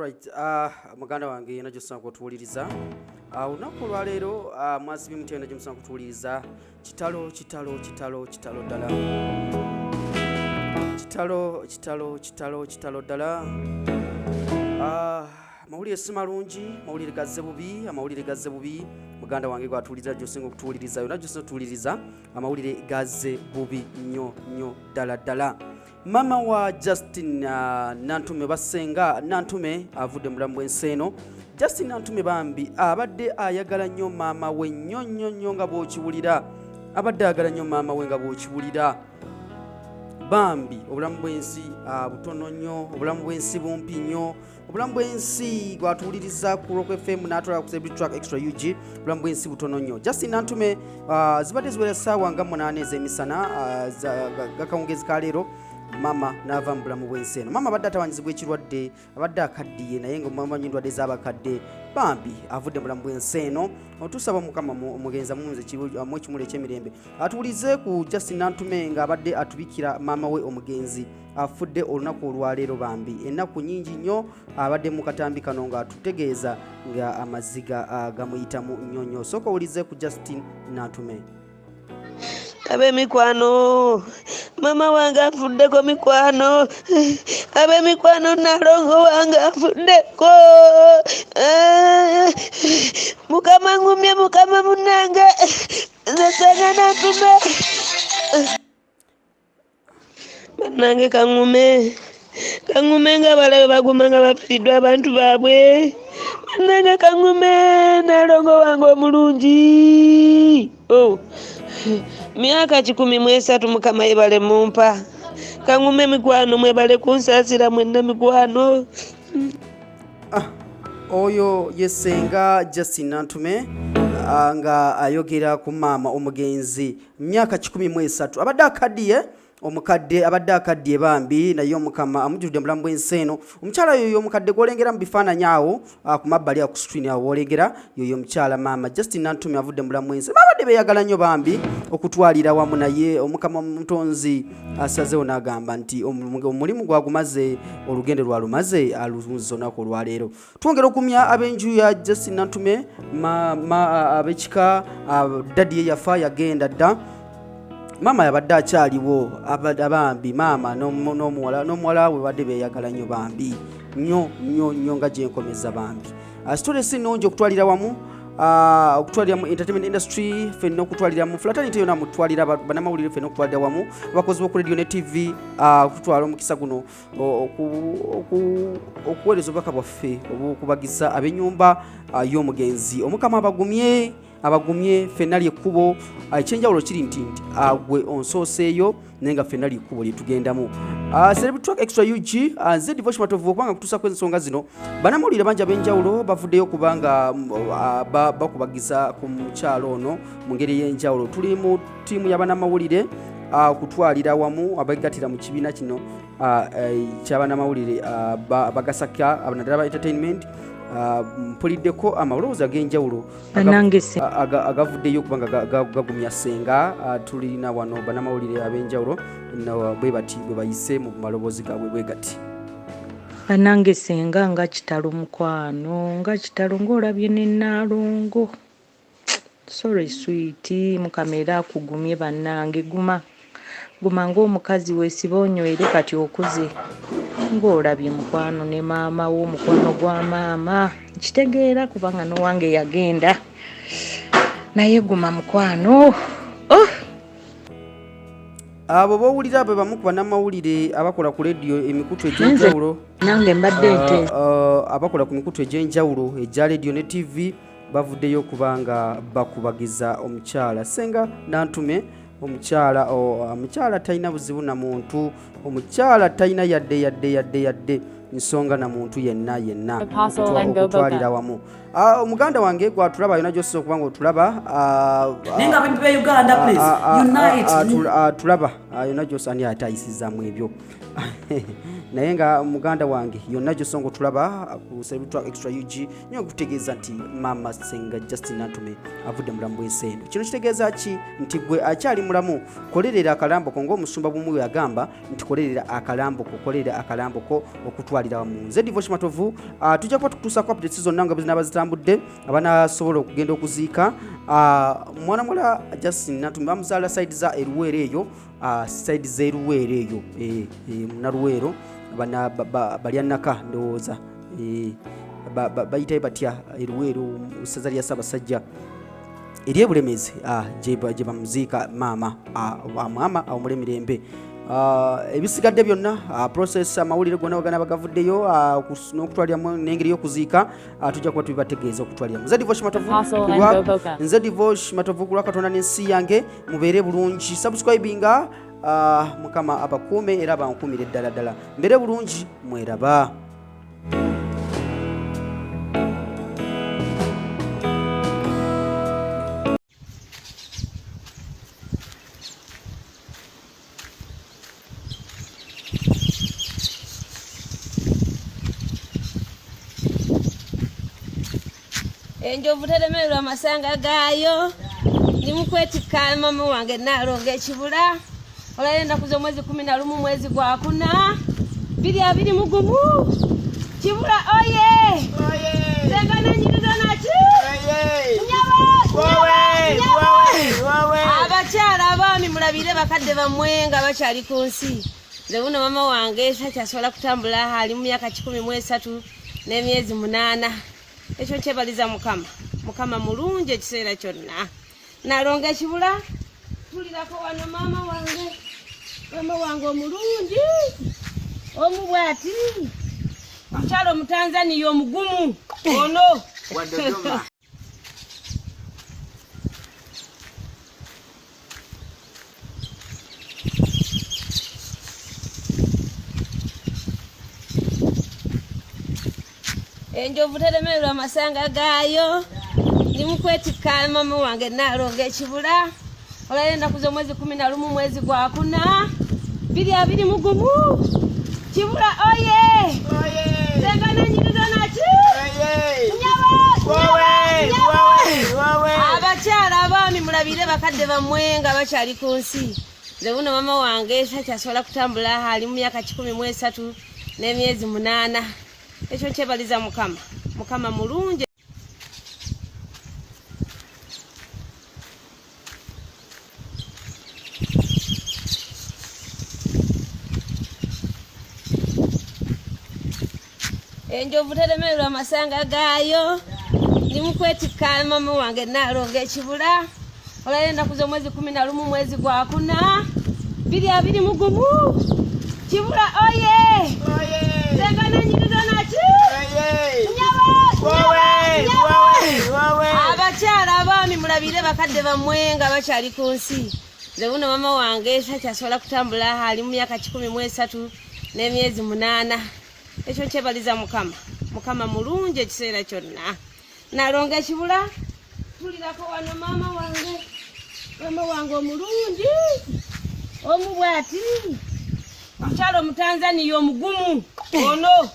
Alright, muganda wange najjo tusana kutuwuliriza. Olunaku olwaleero mwasibi mutya najjo musana kutuwuliriza. Kitalo ddala. Kitalo ddala. Mawulire si malungi, mawulire gazze bubi. Muganda wange gwatuwuliriza najjo singa okutuwuliriza. Najjo singa kutuwuliriza amawulire gazze bubi nnyo ddala. Mama wa Justin Nantume basenga Nantume avudde mulamu bw'ensi eno. Justin Nantume bambi abadde ayagala nnyo maama we nnyo nga bw'okiwulira. Abadde ayagala nnyo maama we nga bw'okiwulira. Bambi obulamu bw'ensi butono nnyo, obulamu bw'ensi bumpi nnyo, obulamu bw'ensi gwatuwuliriza ku Rock FM n'atwala ku Celebrity Track Extra UG, obulamu bw'ensi butono nnyo. Justin Nantume zibadde ziwera ssaawa nga 8 ez'emisana gakawungezi ka leero mama n'ava mu bulamu bw'ensi eno. Mama abadde atawanyizibwa ekirwadde, abadde akaddiye naye ng'omumama endwadde z'abakadde. Bambi avudde mu bulamu bw'ensi eno. Otusaba Mukama omugenza munze mu ekimuli eky'emirembe atuwulize ku Justin Nantume ng'abadde atubikira maama we omugenzi afudde olunaku olwaleero. Bambi ennaku nnyingi nnyo abadde mu katambi kano ng'atutegeeza nga amaziga gamuyitamu nnyo. Sooka owulize ku Justin Nantume. Abe mikwano mama wange afuddeko mikwano. Abe mikwano nalongo wange afuddeko. Mukama ngumye mukama munange nzesanga Nantume. Banange kangume nga balabe baguma nga bafiddwa abantu baabwe. Banange kangume nalongo wange omulungi. Myaka 13 mukama yebale mumpa. Kangume mikwano mwebale kunsaasira mwenna mikwano. Oyo yesenga Justin Nantume nga ayogera ku maama omugenzi myaka 13 abadde akaddiye. Omukadde abadde akaddiye bambi naye omukama amujjudde mulamu bw'ensi eno. Omukyala yoyo omukadde gwolengera mu bifaananyi awo ku mabbali ku screen awo wolengera yoyo omukyala maama Justin Nantume avudde mulamu bw'ensi. Babadde beeyagala nnyo bambi okutwalira wamu naye omukama omutonzi asazeewo n'agamba nti omulimu gwagumaze olugendo lwalumaze aluzunza olunaku olwaleero. Twongera okumya ab'enju ya Justin Nantume ab'ekika daddi ye yafa yagenda dda. Mama yabadde akyaliwo abambi maama n'omuwala we badde beeyagala nnyo bambi nnyo nga gyenkomeza bambi. Sitole si nnungi okutwalira wamu okutwalira mu entertainment industry ffenna okutwalira mu fraternity yonna mutwalira bannamawulire ffenna okutwalira wamu abakozi b'oku radio ne TV okutwala omukisa guno okuweereza obubaka bwaffe obw'okubagisa ab'ennyumba y'omugenzi. Omukama abagumye ffenna lyekkubo ekyenjawulo kiri nti gwe onsooseeyo naye nga ffenna lyekkubo lyetugendamu. Celebrity Track Extra UG nze Devotion Matovu okubanga kutuusa ku ensonga zino bannamawulire bangi ab'enjawulo bavuddeyo kubanga bakubagiza ku mukyalo ono mu ngeri y'enjawulo. Tuli mu ttiimu y'abannamawulire okutwalira wamu abegattira mu kibiina kino ky'abannamawulire bagasaka Naddala Entertainment. Mpuliddeko amalowoozi ag'enjawulo agavuddeyo kubanga gagumya senga. Tulina wano bannamawulire ab'enjawulo bwe bati bwe bayise mu maloboozi gaabwe bwe gati. Bannange senga nga kitalo mukwano nga kitalo ng'olabye ne Naalongo. Sorry sweet mukama era akugumye bannange guma ng'omukazi weesiba onywere kati okuze ng'olabye mukwano ne maama wo omukwano gwa maama nkitegeera kubanga n'owange yagenda naye guma mukwano. Abo bowulira be bamu ku bannamawulire abakola ku radio emikutu egy'enjawulo nange mbadde nte abakola ku mikutu egy'enjawulo egya radio ne TV bavuddeyo kubanga bakubagiza omukyala senga Nantume. Omukyala talina buzibu na muntu, omukyala talina yadde nsonga na muntu yenna okutwalira wamu. Omuganda wange gwatulaba yona gy'osobola okubanga otulaba tulaba yona gy'osani atayisizaamu ebyo naye nga muganda wange yonna gy'osonga otulaba ku Celebrity Track Extra UG nyo okutegeeza nti maama senga Justin Nantume avudde mulamu bw'ensi eno. Kino kitegeeza ki? Nti gwe akyali mulamu kolerera akalambo ko ng'omusumba bumwe yagamba nti kolerera akalambo ko okutwalira okutwalira mu nze Divosh Matovu. Tujja kuba tukutuusako updates zonna nga bwe zitambudde abanasobola okugenda okuziika mwana mwala Justin Natumbi bamuzaala side za Eruwero eyo side za Eruwero eyo Munaruwero bana balyanaka ndowooza bayitayo batya Eruwero ssaza lya Ssaabasajja eri Bulemezi gye bamuziika maama awumule mirembe. Ebisigadde byonna process amawulire gonna wagana bagavuddeyo n'okutwaliramu n'engeri y'okuziika tujja kuba tubibategeeza okutwalira. Nze Divosh Matovu kulwa Katonda n'ensi yange mubeere bulungi. Subscribinga Mukama abakuume era bankuumire ddala mbeere bulungi mweraba. Enjovu telemerwa amasanga gaayo nimukwetika mama wange Nalongo Ekibula olayenda kuza mwezi 11 mwezi gwa 4 2 mugumu Kibula oye zengana nyiruza naki abakyala abaami mulabire bakadde bammwe nga bakyali ku nsi. Nze buno mama wange sakyasobola kutambula ali mu myaka 13 n'emyezi 8. Ekyo kyebaliza Mukama mulungi ekiseera kyonna. Nalongo Ekibula tulirako wano mama wange omulungi omubwati mukyalo Omutanzania omugumu ono enjovu telemerwa amasanga gaayo nimukwetika mama wange Nalongo Ekibula olayenda kuza mwezi 11 mwezi gwa 4 2 mugumu Kibula oye zengana nyiruza naki abakyala abaami mulabire bakadde bammwe nga bakyali ku nsi. Nze buno mama wange sakyasobola kutambula ali mu myaka 13 n'emyezi 8. Ekyo kyebaliza Mukama mulungi. Enjovu telemerwa amasanga gaayo nimukwetika mama wange Nalongo Ekibula olayenda kuza mwezi 11 mwezi gwa 4 2 mugumu Kibula oye zengana nyiruza naki abakyala abaami mulabire bakadde bammwe nga bakyali ku nsi. Nze buno mama wange sakyasobola kutambula ali mu myaka 13 n'emyezi 8. Ekyo kyebaliza Mukama mulungi ekiseera kyonna. Nalongo Ekibula tulirako wano mama wange omulungi omubwati mukyalo Omutanzania omugumu ono